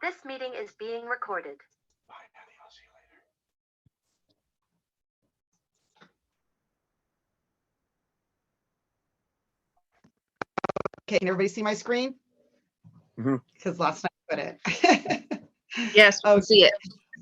This meeting is being recorded. Bye, Paddy. I'll see you later. Okay, can everybody see my screen? Mhm. Because last night I couldn't. Yes, we can see it.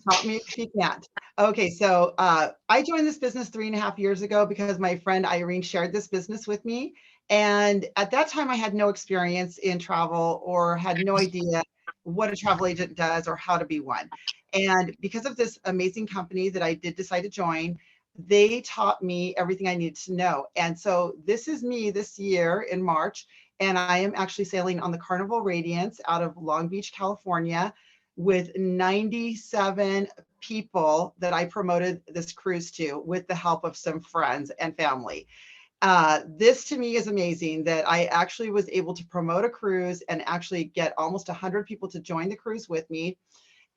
Stop me if you can't. Okay, so I joined this business 3.5 years ago because my friend Irene shared this business with me. And at that time, I had no experience in travel or had no idea what a travel agent does or how to be one. And because of this amazing company that I did decide to join, they taught me everything I needed to know. And so this is me this year in March, and I am actually sailing on the Carnival Radiance out of Long Beach, California, with 97 people that I promoted this cruise to with the help of some friends and family. This to me is amazing that I actually was able to promote a cruise and actually get almost 100 people to join the cruise with me.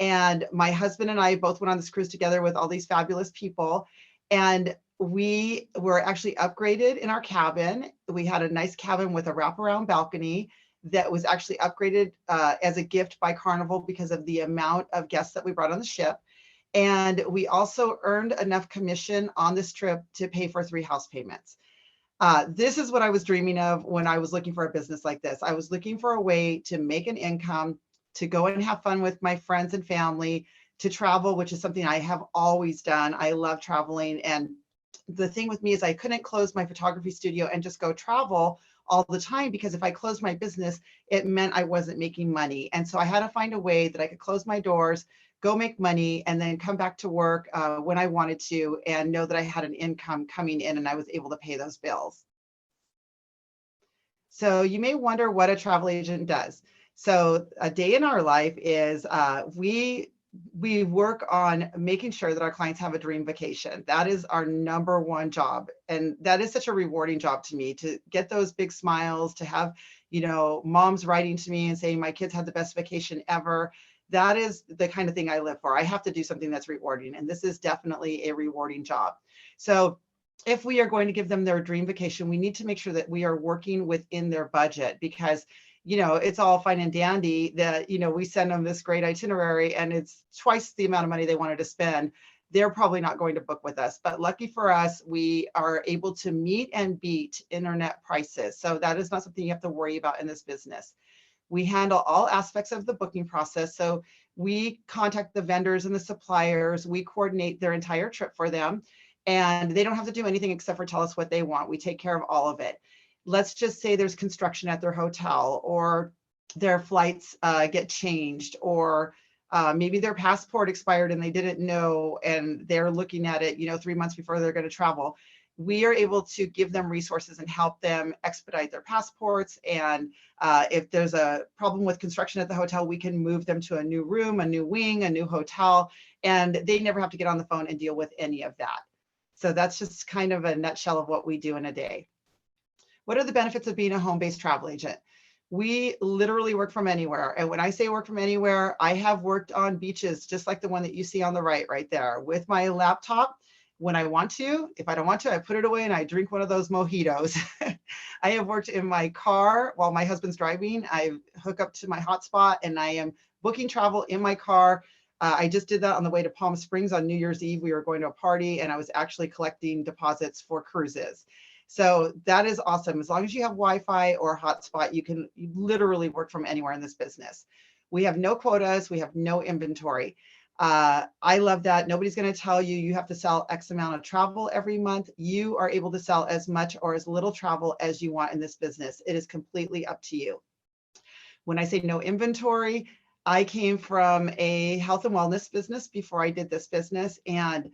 And my husband and I both went on this cruise together with all these fabulous people. And we were actually upgraded in our cabin. We had a nice cabin with a wraparound balcony that was actually upgraded as a gift by Carnival because of the amount of guests that we brought on the ship. And we also earned enough commission on this trip to pay for 3 house payments. This is what I was dreaming of when I was looking for a business like this. I was looking for a way to make an income, to go and have fun with my friends and family, to travel, which is something I have always done. I love traveling. And the thing with me is I couldn't close my photography studio and just go travel all the time, because if I closed my business, it meant I wasn't making money. And so I had to find a way that I could close my doors, go make money, and then come back to work when I wanted to, and know that I had an income coming in and I was able to pay those bills. So you may wonder what a travel agent does. So a day in our life is we work on making sure that our clients have a dream vacation. That is our number one job. And that is such a rewarding job to me, to get those big smiles, to have, moms writing to me and saying, my kids had the best vacation ever. That is the kind of thing I live for. I have to do something that's rewarding. And this is definitely a rewarding job. So if we are going to give them their dream vacation, we need to make sure that we are working within their budget, because it's all fine and dandy that, we send them this great itinerary and it's twice the amount of money they wanted to spend. They're probably not going to book with us. But lucky for us, we are able to meet and beat internet prices. So that is not something you have to worry about in this business. We handle all aspects of the booking process. So we contact the vendors and the suppliers. We coordinate their entire trip for them. And they don't have to do anything except for tell us what they want. We take care of all of it. Let's just say there's construction at their hotel, or their flights get changed, or maybe their passport expired and they didn't know, and they're looking at it, 3 months before they're going to travel. We are able to give them resources and help them expedite their passports. And if there's a problem with construction at the hotel, we can move them to a new room, a new wing, a new hotel, and they never have to get on the phone and deal with any of that. So that's just kind of a nutshell of what we do in a day. What are the benefits of being a home-based travel agent? We literally work from anywhere. And when I say work from anywhere, I have worked on beaches just like the one that you see on the right there, with my laptop when I want to. If I don't want to, I put it away and I drink one of those mojitos. I have worked in my car while my husband's driving. I hook up to my hotspot and I am booking travel in my car. I just did that on the way to Palm Springs on New Year's Eve. We were going to a party and I was actually collecting deposits for cruises. So that is awesome. As long as you have Wi-Fi or hotspot, you literally work from anywhere in this business. We have no quotas. We have no inventory. I love that. Nobody's going to tell you have to sell X amount of travel every month. You are able to sell as much or as little travel as you want in this business. It is completely up to you. When I say no inventory, I came from a health and wellness business before I did this business, and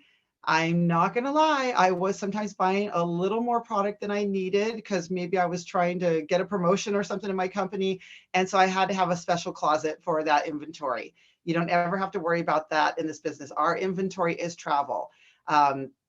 I'm not going to lie, I was sometimes buying a little more product than I needed because maybe I was trying to get a promotion or something in my company. And so I had to have a special closet for that inventory. You don't ever have to worry about that in this business. Our inventory is travel.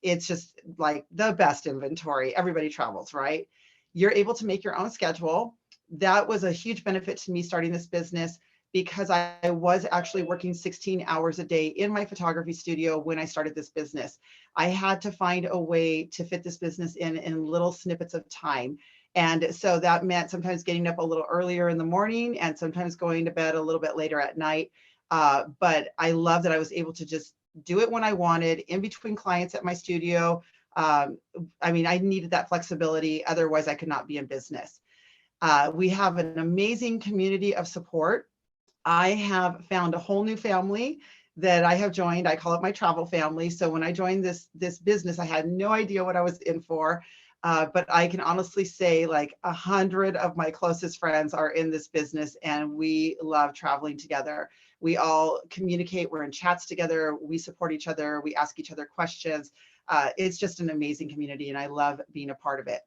It's just like the best inventory. Everybody travels, right? You're able to make your own schedule. That was a huge benefit to me starting this business, because I was actually working 16 hours a day in my photography studio when I started this business. I had to find a way to fit this business in little snippets of time. And so that meant sometimes getting up a little earlier in the morning and sometimes going to bed a little bit later at night. But I love that I was able to just do it when I wanted, in between clients at my studio. I mean, I needed that flexibility. Otherwise, I could not be in business. We have an amazing community of support. I have found a whole new family that I have joined. I call it my travel family. So when I joined this business, I had no idea what I was in for. But I can honestly say like 100 of my closest friends are in this business, and we love traveling together. We all communicate. We're in chats together. We support each other. We ask each other questions. It's just an amazing community, and I love being a part of it.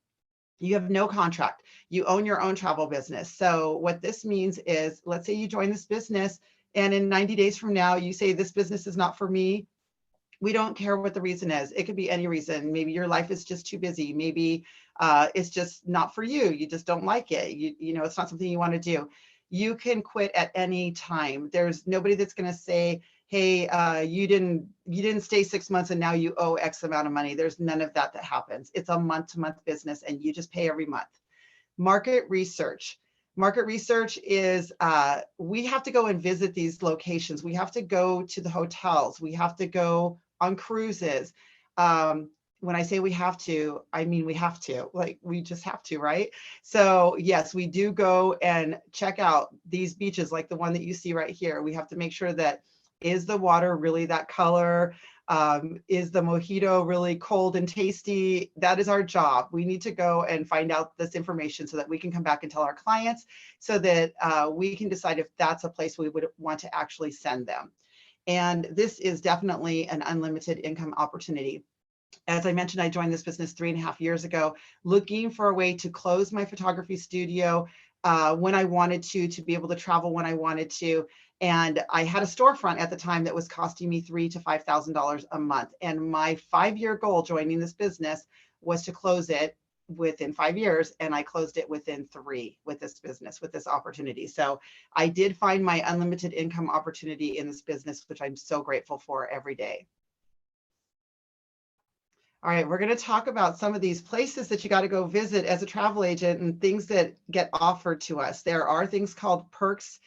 You have no contract. You own your own travel business. So what this means is, let's say you join this business and in 90 days from now, you say, this business is not for me. We don't care what the reason is. It could be any reason. Maybe your life is just too busy. Maybe it's just not for you. You just don't like it. You know, it's not something you want to do. You can quit at any time. There's nobody that's going to say, hey, you didn't stay 6 months and now you owe X amount of money. There's none of that happens. It's a month-to-month business, and you just pay every month. Market research. Market research is we have to go and visit these locations. We have to go to the hotels. We have to go on cruises. When I say we have to, I mean we have to, like we just have to, right? So yes, we do go and check out these beaches like the one that you see right here. We have to make sure that, is the water really that color? Is the mojito really cold and tasty? That is our job. We need to go and find out this information so that we can come back and tell our clients, so that we can decide if that's a place we would want to actually send them. And this is definitely an unlimited income opportunity. As I mentioned, I joined this business 3.5 years ago, looking for a way to close my photography studio when I wanted to be able to travel when I wanted to. And I had a storefront at the time that was costing me $3,000 to $5,000 a month. And my 5-year goal joining this business was to close it within 5 years. And I closed it within 3 with this business, with this opportunity. So I did find my unlimited income opportunity in this business, which I'm so grateful for every day. All right, we're going to talk about some of these places that you got to go visit as a travel agent and things that get offered to us. There are things called perks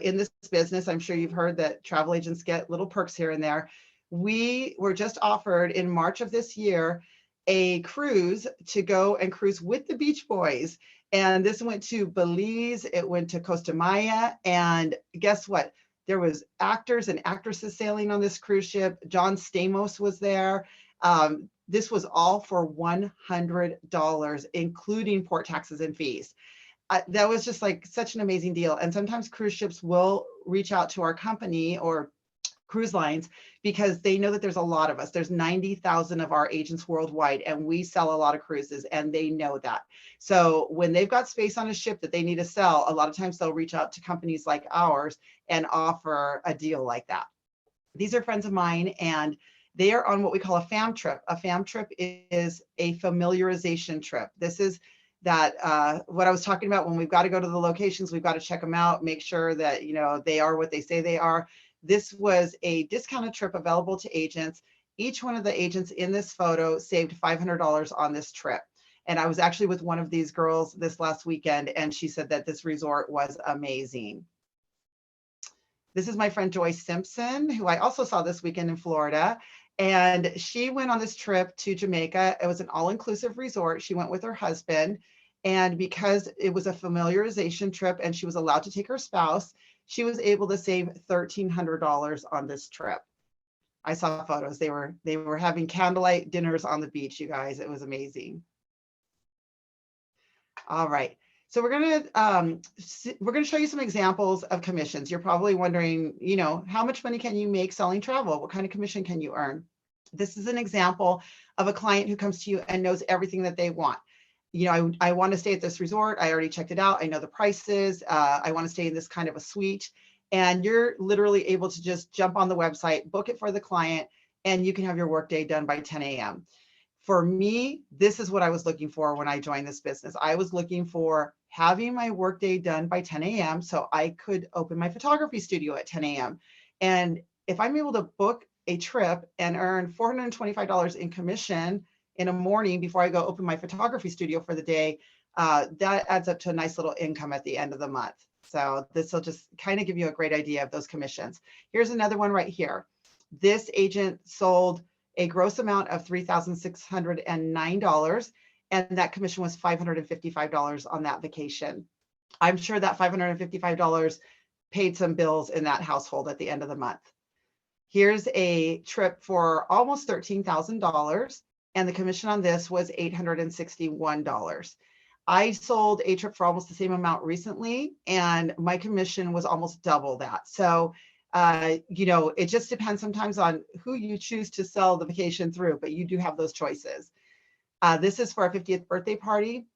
in this business. I'm sure you've heard that travel agents get little perks here and there. We were just offered in March of this year a cruise to go and cruise with the Beach Boys. And this went to Belize, it went to Costa Maya, and guess what? There was actors and actresses sailing on this cruise ship. John Stamos was there. This was all for $100, including port taxes and fees. That was just like such an amazing deal. And sometimes cruise ships will reach out to our company or cruise lines because they know that there's a lot of us. There's 90,000 of our agents worldwide, and we sell a lot of cruises, and they know that. So when they've got space on a ship that they need to sell, a lot of times they'll reach out to companies like ours and offer a deal like that. These are friends of mine, and they are on what we call a fam trip. A fam trip is a familiarization trip. This is that what I was talking about, when we've got to go to the locations, we've got to check them out, make sure that, you know, they are what they say they are. This was a discounted trip available to agents. Each one of the agents in this photo saved $500 on this trip. And I was actually with one of these girls this last weekend, and she said that this resort was amazing. This is my friend Joyce Simpson, who I also saw this weekend in Florida. And she went on this trip to Jamaica. It was an all-inclusive resort. She went with her husband. And because it was a familiarization trip and she was allowed to take her spouse, she was able to save $1,300 on this trip. I saw photos. They were having candlelight dinners on the beach, you guys. It was amazing. All right. So we're going to show you some examples of commissions. You're probably wondering, you know, how much money can you make selling travel? What kind of commission can you earn? This is an example of a client who comes to you and knows everything that they want. You know, I want to stay at this resort. I already checked it out. I know the prices. I want to stay in this kind of a suite. And you're literally able to just jump on the website, book it for the client, and you can have your workday done by 10 a.m. For me, this is what I was looking for when I joined this business. I was looking for having my workday done by 10 a.m. so I could open my photography studio at 10 a.m. And if I'm able to book a trip and earn $425 in commission in a morning before I go open my photography studio for the day, that adds up to a nice little income at the end of the month. So this will just kind of give you a great idea of those commissions. Here's another one right here. This agent sold a gross amount of $3,609, and that commission was $555 on that vacation. I'm sure that $555 paid some bills in that household at the end of the month. Here's a trip for almost $13,000, and the commission on this was $861. I sold a trip for almost the same amount recently, and my commission was almost double that. So, it just depends sometimes on who you choose to sell the vacation through, but you do have those choices. This is for a 50th birthday party.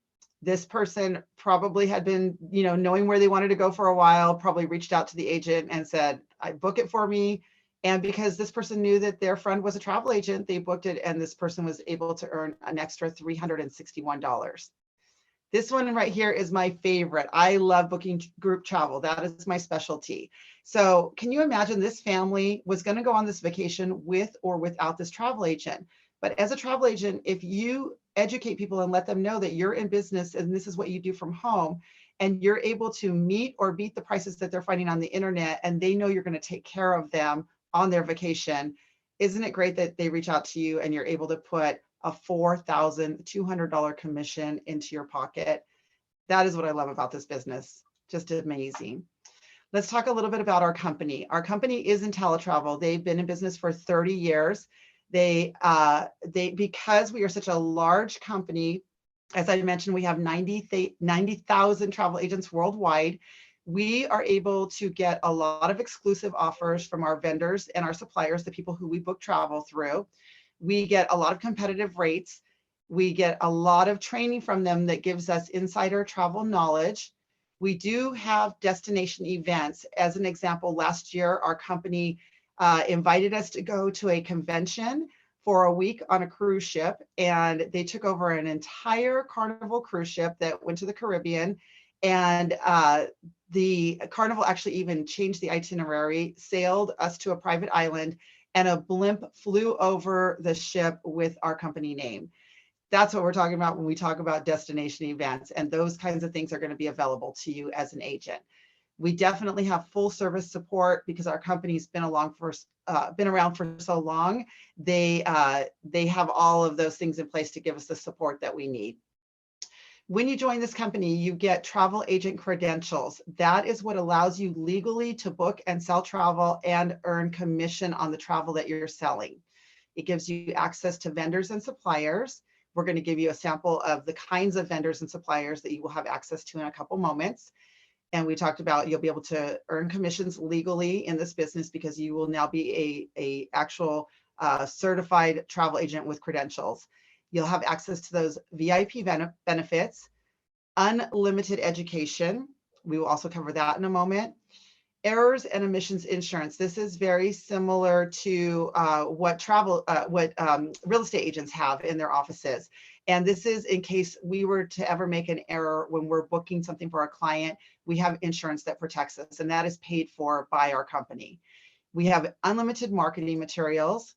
This person probably had been, knowing where they wanted to go for a while, probably reached out to the agent and said, book it for me. And because this person knew that their friend was a travel agent, they booked it, and this person was able to earn an extra $361. This one right here is my favorite. I love booking group travel. That is my specialty. So can you imagine this family was going to go on this vacation with or without this travel agent? But as a travel agent, if you educate people and let them know that you're in business and this is what you do from home, and you're able to meet or beat the prices that they're finding on the internet, and they know you're going to take care of them on their vacation, isn't it great that they reach out to you and you're able to put a $4,200 commission into your pocket? That is what I love about this business. Just amazing. Let's talk a little bit about our company. Our company is IntelliTravel. They've been in business for 30 years. Because we are such a large company, as I mentioned, we have 90,000 travel agents worldwide. We are able to get a lot of exclusive offers from our vendors and our suppliers, the people who we book travel through. We get a lot of competitive rates. We get a lot of training from them that gives us insider travel knowledge. We do have destination events. As an example, last year, our company invited us to go to a convention for a week on a cruise ship, and they took over an entire Carnival cruise ship that went to the Caribbean. And the Carnival actually even changed the itinerary, sailed us to a private island, and a blimp flew over the ship with our company name. That's what we're talking about when we talk about destination events, and those kinds of things are going to be available to you as an agent. We definitely have full service support because our company's been around for so long. They have all of those things in place to give us the support that we need. When you join this company, you get travel agent credentials. That is what allows you legally to book and sell travel and earn commission on the travel that you're selling. It gives you access to vendors and suppliers. We're going to give you a sample of the kinds of vendors and suppliers that you will have access to in a couple moments. And we talked about you'll be able to earn commissions legally in this business because you will now be a actual certified travel agent with credentials. You'll have access to those VIP benefits, unlimited education. We will also cover that in a moment. Errors and omissions insurance. This is very similar to what real estate agents have in their offices. And this is in case we were to ever make an error when we're booking something for our client, we have insurance that protects us, and that is paid for by our company. We have unlimited marketing materials.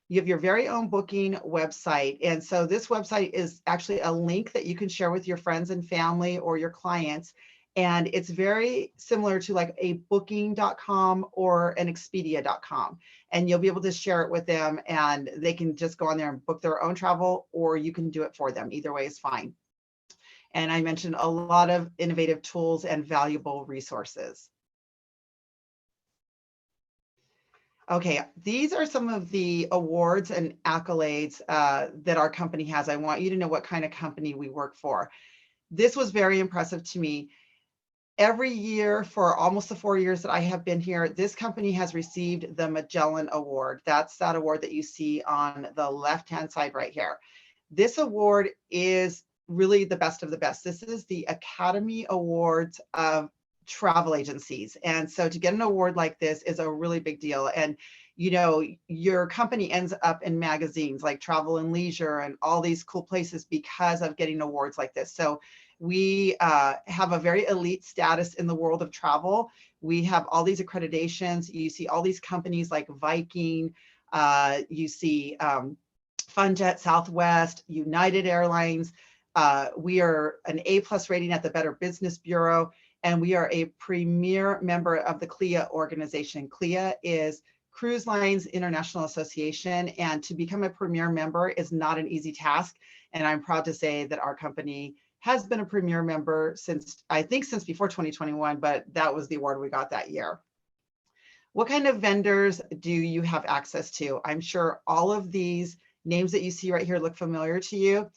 You have your very own booking website. And so this website is actually a link that you can share with your friends and family or your clients. And it's very similar to like a booking.com or an expedia.com. And you'll be able to share it with them, and they can just go on there and book their own travel, or you can do it for them. Either way is fine. And I mentioned a lot of innovative tools and valuable resources. Okay, these are some of the awards and accolades that our company has. I want you to know what kind of company we work for. This was very impressive to me. Every year for almost the 4 years that I have been here, this company has received the Magellan Award. That's that award that you see on the left-hand side right here. This award is really the best of the best. This is the Academy Awards of travel agencies. And so to get an award like this is a really big deal. And, you know, your company ends up in magazines like Travel and Leisure and all these cool places because of getting awards like this. So we have a very elite status in the world of travel. We have all these accreditations. You see all these companies like Viking, you see FunJet, Southwest, United Airlines. We are an A+ rating at the Better Business Bureau. and we are a premier member of the CLIA organization. CLIA is Cruise Lines International Association, and to become a premier member is not an easy task. And I'm proud to say that our company has been a premier member since, I think since before 2021, but that was the award we got that year. What kind of vendors do you have access to? I'm sure all of these names that you see right here look familiar to you.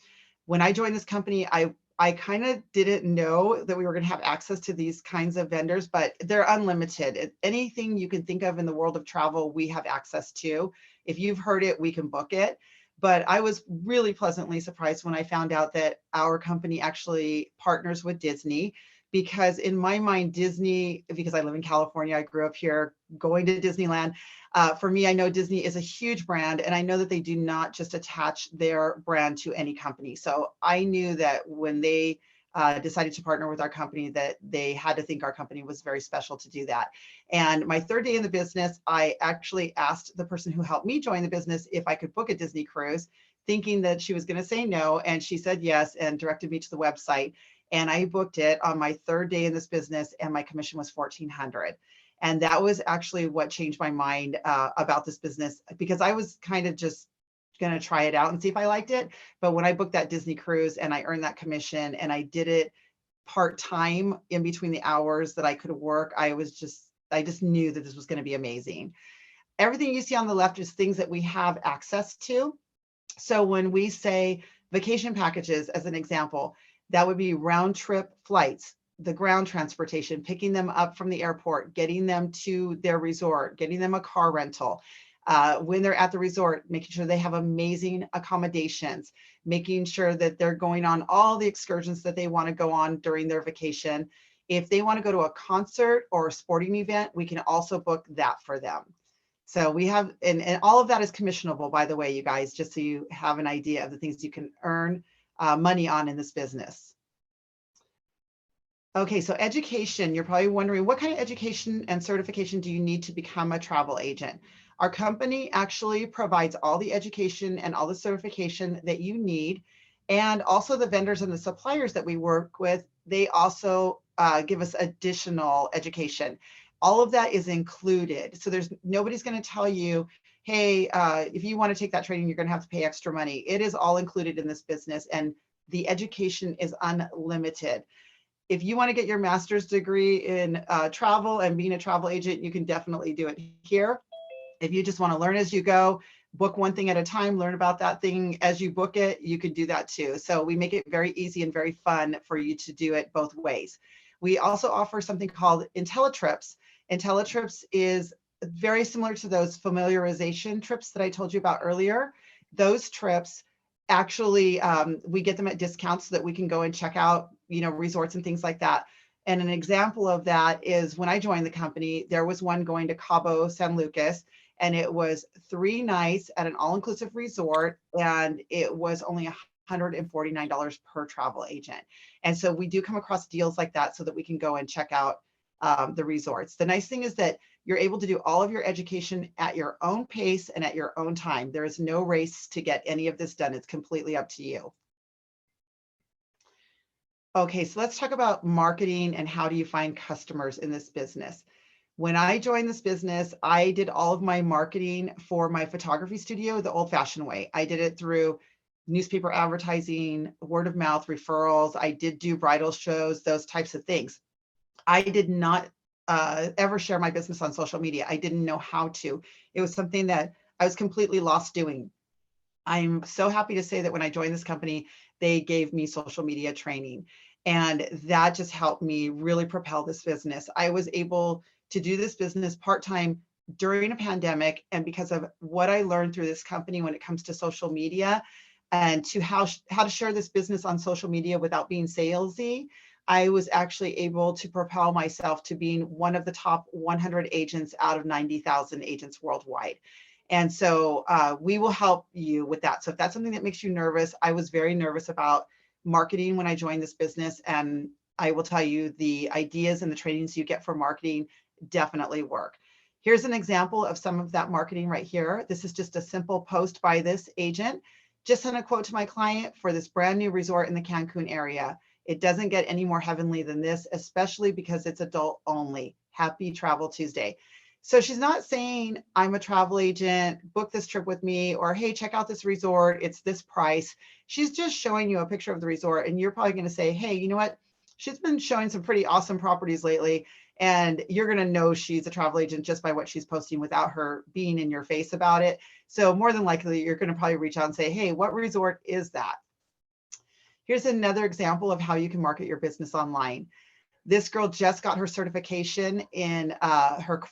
When I joined this company, I kind of didn't know that we were going to have access to these kinds of vendors, but they're unlimited. Anything you can think of in the world of travel, we have access to. If you've heard it, we can book it. But I was really pleasantly surprised when I found out that our company actually partners with Disney, because in my mind, Disney, because I live in California, I grew up here going to Disneyland. For me, I know Disney is a huge brand, and I know that they do not just attach their brand to any company. So I knew that when they decided to partner with our company, that they had to think our company was very special to do that. And my third day in the business, I actually asked the person who helped me join the business if I could book a Disney cruise, thinking that she was going to say no, and she said yes and directed me to the website. And I booked it on my third day in this business, and my commission was $1,400. And that was actually what changed my mind about this business, because I was kind of just going to try it out and see if I liked it. But when I booked that Disney cruise and I earned that commission and I did it part-time in between the hours that I could work, I just knew that this was going to be amazing. Everything you see on the left is things that we have access to. So when we say vacation packages, as an example, that would be round trip flights, the ground transportation, picking them up from the airport, getting them to their resort, getting them a car rental. When they're at the resort, making sure they have amazing accommodations, making sure that they're going on all the excursions that they want to go on during their vacation. If they want to go to a concert or a sporting event, we can also book that for them. So we have, and all of that is commissionable, by the way, you guys, just so you have an idea of the things you can earn money on in this business. Okay, so education, you're probably wondering, what kind of education and certification do you need to become a travel agent? Our company actually provides all the education and all the certification that you need. And also the vendors and the suppliers that we work with, they also give us additional education. All of that is included. So nobody's going to tell you, hey, if you want to take that training, you're going to have to pay extra money. It is all included in this business, and the education is unlimited. If you want to get your master's degree in travel and being a travel agent, you can definitely do it here. If you just want to learn as you go, book one thing at a time, learn about that thing as you book it, you could do that too. So we make it very easy and very fun for you to do it both ways. We also offer something called IntelliTrips. IntelliTrips is very similar to those familiarization trips that I told you about earlier. Those trips, actually, we get them at discounts so that we can go and check out, resorts and things like that. And an example of that is when I joined the company, there was one going to Cabo San Lucas, and it was 3 nights at an all-inclusive resort, and it was only $149 per travel agent. And so we do come across deals like that so that we can go and check out the resorts. The nice thing is that you're able to do all of your education at your own pace and at your own time. There is no race to get any of this done. It's completely up to you. Okay, so let's talk about marketing and how do you find customers in this business. When I joined this business, I did all of my marketing for my photography studio the old-fashioned way. I did it through newspaper advertising, word of mouth referrals. I did do bridal shows, those types of things. I did not ever share my business on social media. I didn't know how to. It was something that I was completely lost doing. I'm so happy to say that when I joined this company, they gave me social media training, and that just helped me really propel this business. I was able to do this business part-time during a pandemic, and because of what I learned through this company when it comes to social media and to how to share this business on social media without being salesy, I was actually able to propel myself to being one of the top 100 agents out of 90,000 agents worldwide. And so we will help you with that. So if that's something that makes you nervous, I was very nervous about marketing when I joined this business. And I will tell you, the ideas and the trainings you get for marketing definitely work. Here's an example of some of that marketing right here. This is just a simple post by this agent. Just sent a quote to my client for this brand new resort in the Cancun area. It doesn't get any more heavenly than this, especially because it's adult only. Happy Travel Tuesday. So she's not saying, I'm a travel agent, book this trip with me, or hey, check out this resort, it's this price. She's just showing you a picture of the resort, and you're probably going to say, hey, you know what? She's been showing some pretty awesome properties lately, and you're going to know she's a travel agent just by what she's posting without her being in your face about it. So more than likely, you're going to probably reach out and say, hey, what resort is that? Here's another example of how you can market your business online. This girl just got her certification in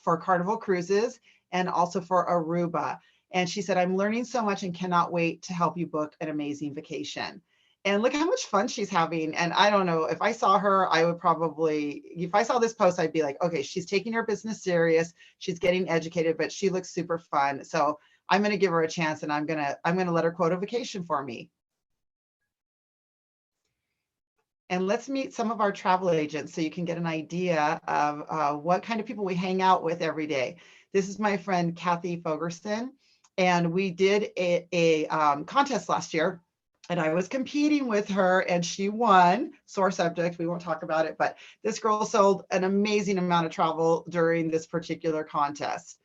for Carnival Cruises and also for Aruba. And she said, I'm learning so much and cannot wait to help you book an amazing vacation. And look how much fun she's having. And I don't know, if I saw her, I would probably, if I saw this post, I'd be like, okay, she's taking her business serious. She's getting educated, but she looks super fun. So I'm going to give her a chance, and I'm going to let her quote a vacation for me. And let's meet some of our travel agents so you can get an idea of what kind of people we hang out with every day. This is my friend, Kathy Fogerson, and we did a contest last year, and I was competing with her, and she won. Sore subject, we won't talk about it, but this girl sold an amazing amount of travel during this particular contest.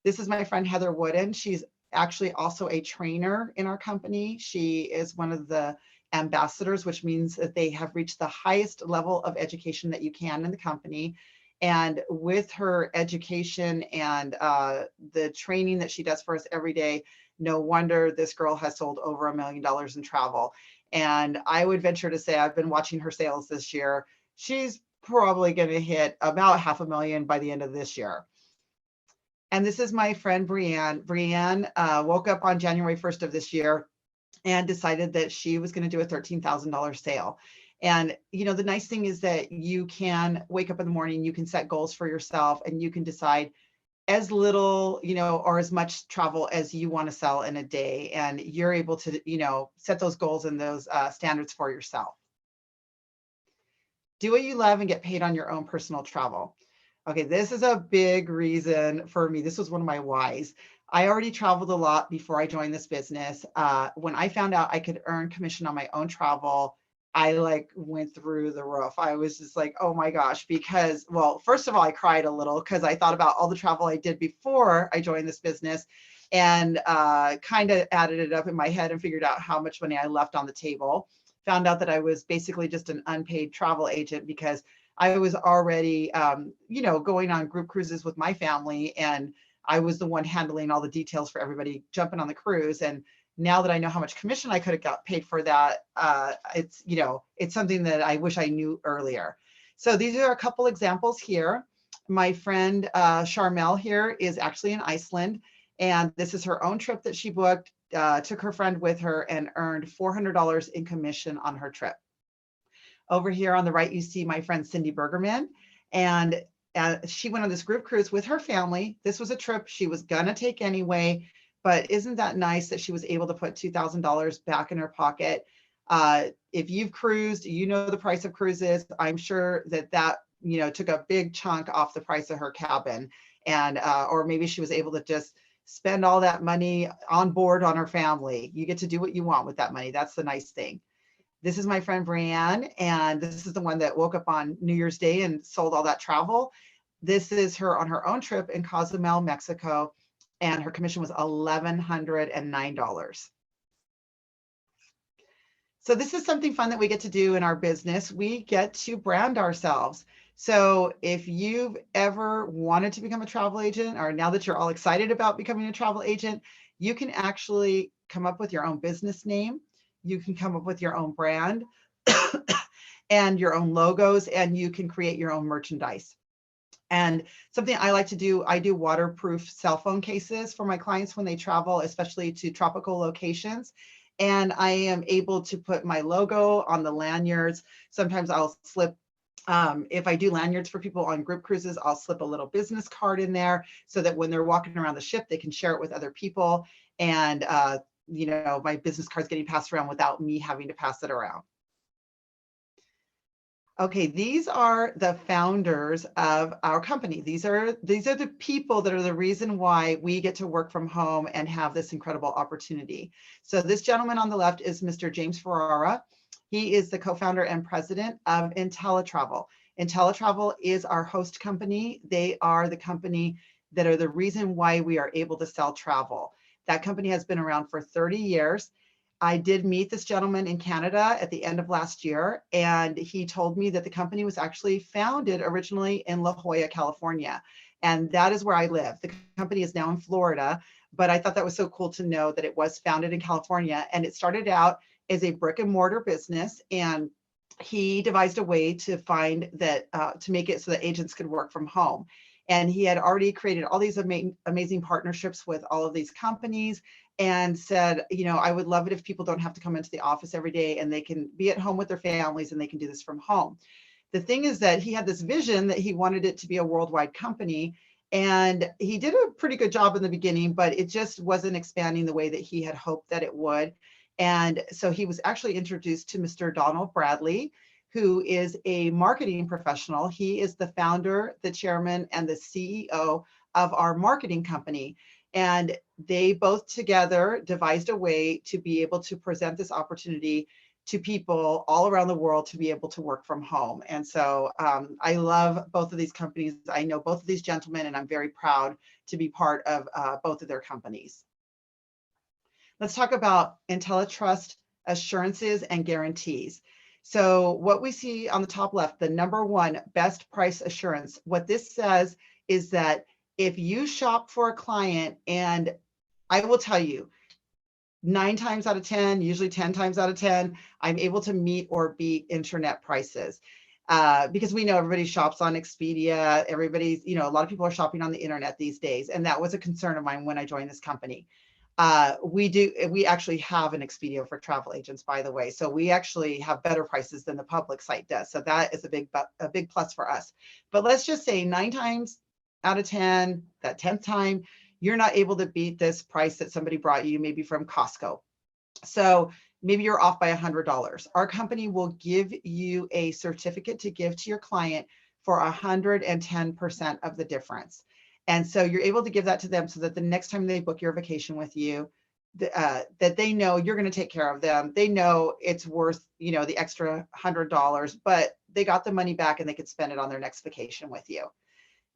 This is my friend, Heather Wooden. She's actually also a trainer in our company. She is one of the ambassadors, which means that they have reached the highest level of education that you can in the company. And with her education and the training that she does for us every day, no wonder this girl has sold over $1 million in travel. And I would venture to say, I've been watching her sales this year. She's probably going to hit about $500,000 by the end of this year. And this is my friend, Brianne. Brianne woke up on January 1st of this year and decided that she was going to do a $13,000 sale. And, you know, the nice thing is that you can wake up in the morning, you can set goals for yourself, and you can decide as little, you know, or as much travel as you want to sell in a day. And you're able to, you know, set those goals and those standards for yourself. Do what you love and get paid on your own personal travel. Okay, this is a big reason for me. This was one of my whys. I already traveled a lot before I joined this business. When I found out I could earn commission on my own travel, I like went through the roof. I was just like, oh my gosh, because, well, first of all, I cried a little because I thought about all the travel I did before I joined this business, and kind of added it up in my head and figured out how much money I left on the table. Found out that I was basically just an unpaid travel agent because I was already, you know, going on group cruises with my family, and I was the one handling all the details for everybody jumping on the cruise. And now that I know how much commission I could have got paid for that, it's, you know, it's something that I wish I knew earlier. So these are a couple examples here. My friend Charmel here is actually in Iceland, and this is her own trip that she booked, took her friend with her, and earned $400 in commission on her trip. Over here on the right, you see my friend Cindy Bergerman, and she went on this group cruise with her family. This was a trip she was gonna take anyway, but isn't that nice that she was able to put $2,000 back in her pocket? If you've cruised, you know the price of cruises. I'm sure that you know, took a big chunk off the price of her cabin, and or maybe she was able to just spend all that money on board on her family. You get to do what you want with that money. That's the nice thing. This is my friend Brianne, and this is the one that woke up on New Year's Day and sold all that travel. This is her on her own trip in Cozumel, Mexico, and her commission was $1,109. So this is something fun that we get to do in our business. We get to brand ourselves. So if you've ever wanted to become a travel agent, or now that you're all excited about becoming a travel agent, you can actually come up with your own business name. You can come up with your own brand and your own logos, and you can create your own merchandise. And something I like to do, I do waterproof cell phone cases for my clients when they travel, especially to tropical locations. And I am able to put my logo on the lanyards. Sometimes I'll slip, if I do lanyards for people on group cruises, I'll slip a little business card in there so that when they're walking around the ship, they can share it with other people. And you know, my business card's getting passed around without me having to pass it around. Okay, these are the founders of our company. These are the people that are the reason why we get to work from home and have this incredible opportunity. So this gentleman on the left is Mr. James Ferrara. He is the co-founder and president of IntelliTravel. IntelliTravel is our host company. They are the company that are the reason why we are able to sell travel. That company has been around for 30 years. I did meet this gentleman in Canada at the end of last year, and he told me that the company was actually founded originally in La Jolla, California. And that is where I live. The company is now in Florida, but I thought that was so cool to know that it was founded in California. And it started out as a brick and mortar business. And he devised a way to find that, to make it so that agents could work from home. And he had already created all these amazing partnerships with all of these companies and said, I would love it if people don't have to come into the office every day and they can be at home with their families and they can do this from home. The thing is that he had this vision that he wanted it to be a worldwide company. And he did a pretty good job in the beginning, but it just wasn't expanding the way that he had hoped that it would. And so he was actually introduced to Mr. Donald Bradley, who is a marketing professional. He is the founder, the chairman, and the CEO of our marketing company. And they both together devised a way to be able to present this opportunity to people all around the world to be able to work from home. And so I love both of these companies. I know both of these gentlemen, and I'm very proud to be part of both of their companies. Let's talk about IntelliTrust assurances and guarantees. So what we see on the top left, the number one, best price assurance, what this says is that if you shop for a client, and I will tell you, 9 times out of 10, usually 10 times out of 10, I'm able to meet or beat internet prices. Because we know everybody shops on Expedia, everybody's, a lot of people are shopping on the internet these days. And that was a concern of mine when I joined this company. We actually have an Expedia for travel agents, by the way. So we actually have better prices than the public site does. So that is a big plus for us. But let's just say 9 times out of 10, that 10th time, you're not able to beat this price that somebody brought you, maybe from Costco. So maybe you're off by $100. Our company will give you a certificate to give to your client for 110% of the difference. And so you're able to give that to them so that the next time they book your vacation with you, that they know you're going to take care of them. They know it's worth, the extra $100, but they got the money back and they could spend it on their next vacation with you.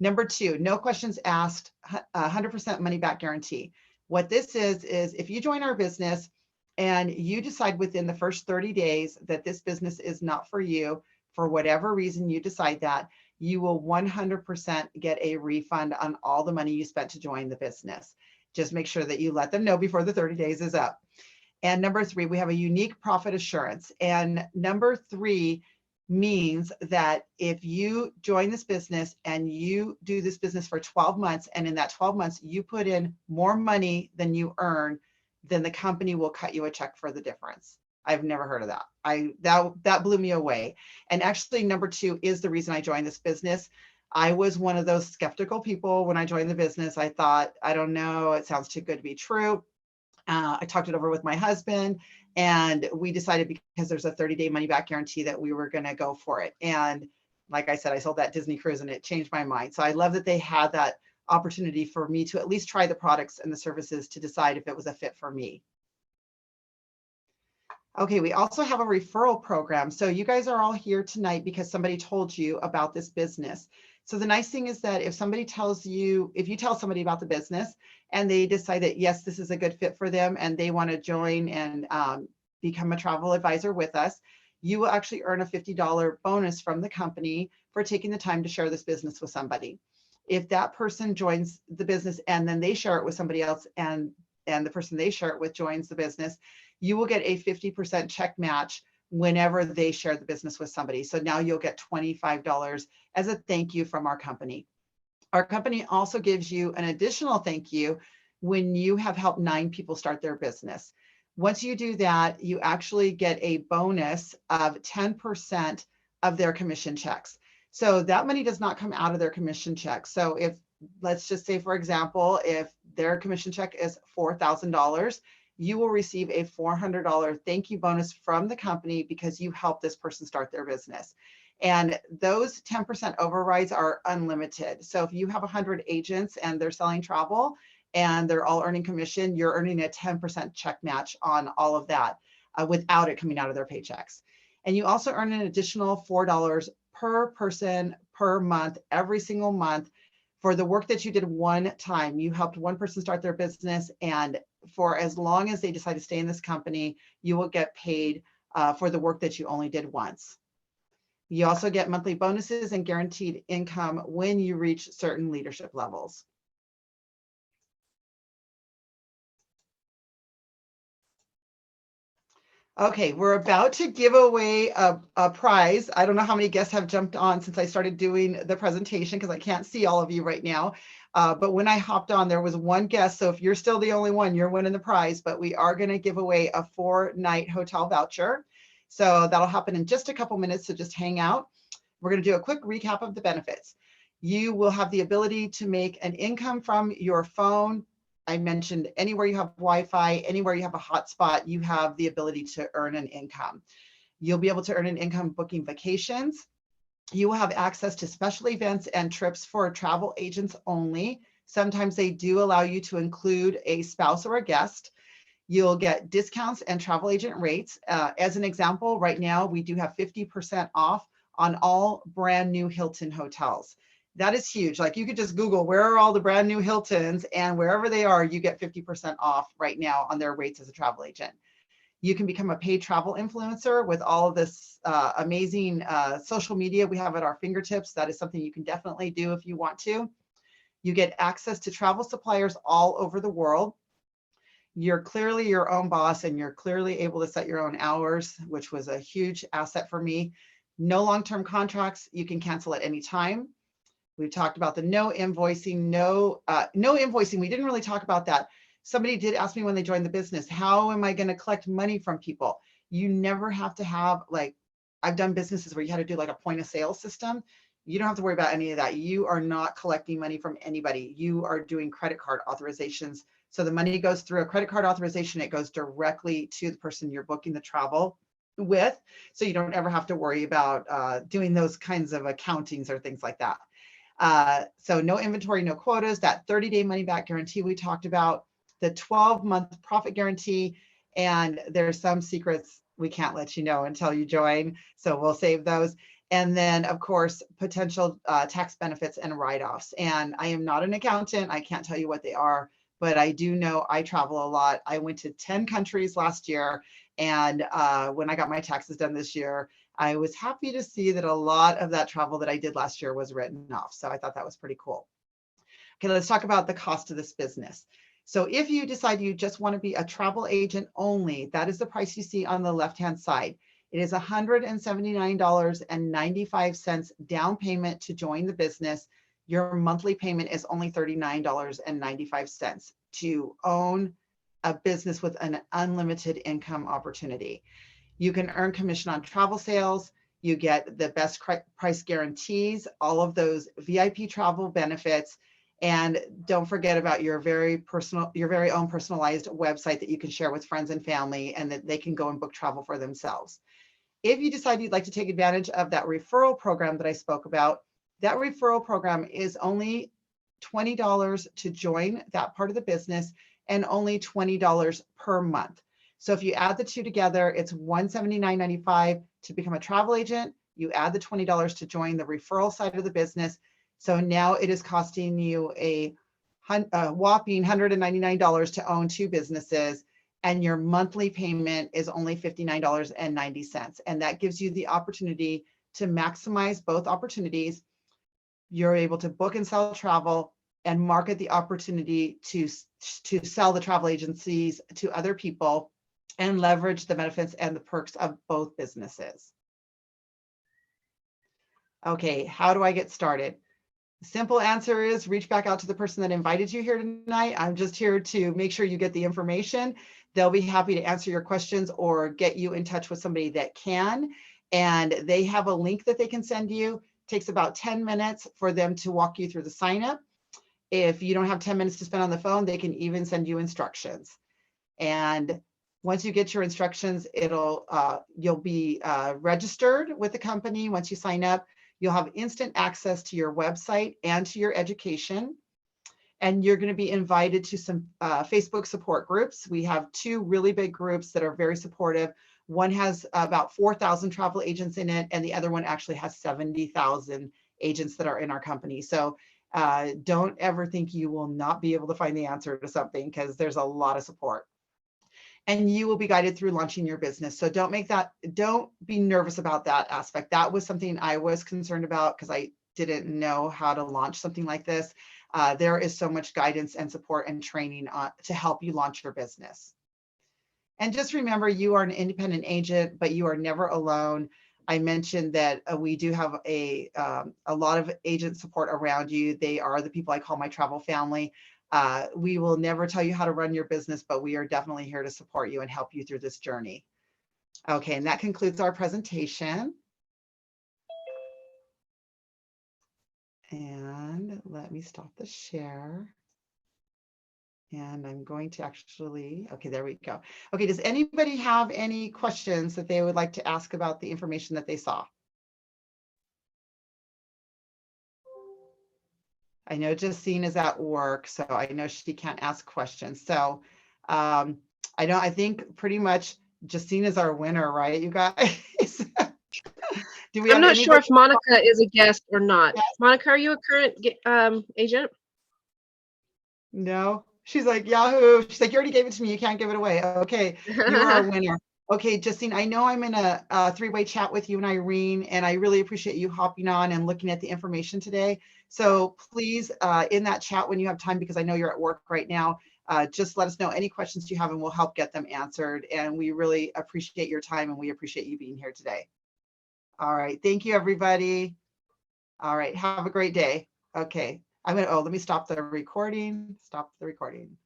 Number 2, no questions asked, 100% money back guarantee. What this is if you join our business and you decide within the first 30 days that this business is not for you, for whatever reason you decide that, you will 100% get a refund on all the money you spent to join the business. Just make sure that you let them know before the 30 days is up. And number 3, we have a unique profit assurance. And number 3 means that if you join this business and you do this business for 12 months, and in that 12 months, you put in more money than you earn, then the company will cut you a check for the difference. I've never heard of that. That blew me away. And actually, number 2 is the reason I joined this business. I was one of those skeptical people when I joined the business. I thought, I don't know, it sounds too good to be true. I talked it over with my husband, and we decided, because there's a 30-day money back guarantee, that we were going to go for it. And like I said, I sold that Disney cruise and it changed my mind. So I love that they had that opportunity for me to at least try the products and the services to decide if it was a fit for me. Okay, we also have a referral program. So you guys are all here tonight because somebody told you about this business. So the nice thing is that if somebody tells you, if you tell somebody about the business and they decide that, yes, this is a good fit for them and they want to join and become a travel advisor with us, you will actually earn a $50 bonus from the company for taking the time to share this business with somebody. If that person joins the business and then they share it with somebody else, and the person they share it with joins the business, you will get a 50% check match whenever they share the business with somebody. So now you'll get $25 as a thank you from our company. Our company also gives you an additional thank you when you have helped 9 people start their business. Once you do that, you actually get a bonus of 10% of their commission checks. So that money does not come out of their commission check. So if, let's just say, for example, if their commission check is $4,000, you will receive a $400 thank you bonus from the company because you helped this person start their business. And those 10% overrides are unlimited. So if you have 100 agents and they're selling travel and they're all earning commission, you're earning a 10% check match on all of that without it coming out of their paychecks. And you also earn an additional $4 per person per month, every single month, for the work that you did one time. You helped one person start their business, and for as long as they decide to stay in this company, you will get paid for the work that you only did once. You also get monthly bonuses and guaranteed income when you reach certain leadership levels. Okay, we're about to give away a prize. I don't know how many guests have jumped on since I started doing the presentation because I can't see all of you right now. But when I hopped on, there was one guest. So if you're still the only one, you're winning the prize. But we are going to give away a 4-night hotel voucher. So that'll happen in just a couple minutes. So just hang out. We're going to do a quick recap of the benefits. You will have the ability to make an income from your phone. I mentioned anywhere you have Wi-Fi, anywhere you have a hotspot, you have the ability to earn an income. You'll be able to earn an income booking vacations. You will have access to special events and trips for travel agents only. Sometimes they do allow you to include a spouse or a guest. You'll get discounts and travel agent rates. As an example, right now we do have 50% off on all brand new Hilton hotels. That is huge. Like, you could just Google where are all the brand new Hiltons, and wherever they are, you get 50% off right now on their rates as a travel agent. You can become a paid travel influencer with all of this amazing social media we have at our fingertips. That is something you can definitely do if you want to. You get access to travel suppliers all over the world. You're clearly your own boss, and you're clearly able to set your own hours, which was a huge asset for me. No long-term contracts. You can cancel at any time. We've talked about the no invoicing, no invoicing. We didn't really talk about that. Somebody did ask me when they joined the business, how am I going to collect money from people? You never have to have, like, I've done businesses where you had to do like a point of sale system. You don't have to worry about any of that. You are not collecting money from anybody. You are doing credit card authorizations. So the money goes through a credit card authorization. It goes directly to the person you're booking the travel with. So you don't ever have to worry about doing those kinds of accountings or things like that. So no inventory, no quotas, that 30-day money back guarantee we talked about, the 12-month profit guarantee, and there's some secrets we can't let you know until you join. So we'll save those. And then, of course, potential tax benefits and write-offs. And I am not an accountant. I can't tell you what they are, but I do know I travel a lot. I went to 10 countries last year. And when I got my taxes done this year, I was happy to see that a lot of that travel that I did last year was written off. So I thought that was pretty cool. Okay, let's talk about the cost of this business. So if you decide you just want to be a travel agent only, that is the price you see on the left-hand side. It is $179.95 down payment to join the business. Your monthly payment is only $39.95 to own a business with an unlimited income opportunity. You can earn commission on travel sales. You get the best price guarantees, all of those VIP travel benefits. And don't forget about your very own personalized website that you can share with friends and family, and that they can go and book travel for themselves. If you decide you'd like to take advantage of that referral program that I spoke about, that referral program is only $20 to join that part of the business, and only $20 per month. So if you add the two together, it's $179.95 to become a travel agent. You add the $20 to join the referral side of the business. So now it is costing you a whopping $199 to own two businesses, and your monthly payment is only $59.90. And that gives you the opportunity to maximize both opportunities. You're able to book and sell travel and market the opportunity to sell the travel agencies to other people, and leverage the benefits and the perks of both businesses. Okay, how do I get started? The simple answer is reach back out to the person that invited you here tonight. I'm just here to make sure you get the information. They'll be happy to answer your questions or get you in touch with somebody that can. And they have a link that they can send you. It takes about 10 minutes for them to walk you through the sign up. If you don't have 10 minutes to spend on the phone, they can even send you instructions. And once you get your instructions, you'll be registered with the company. Once you sign up, you'll have instant access to your website and to your education. And you're going to be invited to some Facebook support groups. We have two really big groups that are very supportive. One has about 4,000 travel agents in it, and the other one actually has 70,000 agents that are in our company. So don't ever think you will not be able to find the answer to something, because there's a lot of support. And you will be guided through launching your business. So don't be nervous about that aspect. That was something I was concerned about because I didn't know how to launch something like this. There is so much guidance and support and training to help you launch your business. And just remember, you are an independent agent, but you are never alone. I mentioned that we do have a lot of agent support around you. They are the people I call my travel family. We will never tell you how to run your business, but we are definitely here to support you and help you through this journey. Okay, and that concludes our presentation. And let me stop the share. And I'm going to actually, okay, there we go. Okay, does anybody have any questions that they would like to ask about the information that they saw? I know Justine is at work, so I know she can't ask questions. So I think pretty much Justine is our winner, right, you guys? Do we I'm have not sure anybody? if Monica is a guest or not. Yes. Monica, are you a current agent? No, she's like, Yahoo. She's like, you already gave it to me. You can't give it away. Okay, you are a winner. Okay, Justine, I know I'm in a three-way chat with you and Irene, and I really appreciate you hopping on and looking at the information today. So please, in that chat when you have time, because I know you're at work right now, just let us know any questions you have and we'll help get them answered. And we really appreciate your time and we appreciate you being here today. All right, thank you, everybody. All right, have a great day. Okay, let me stop the recording. Stop the recording.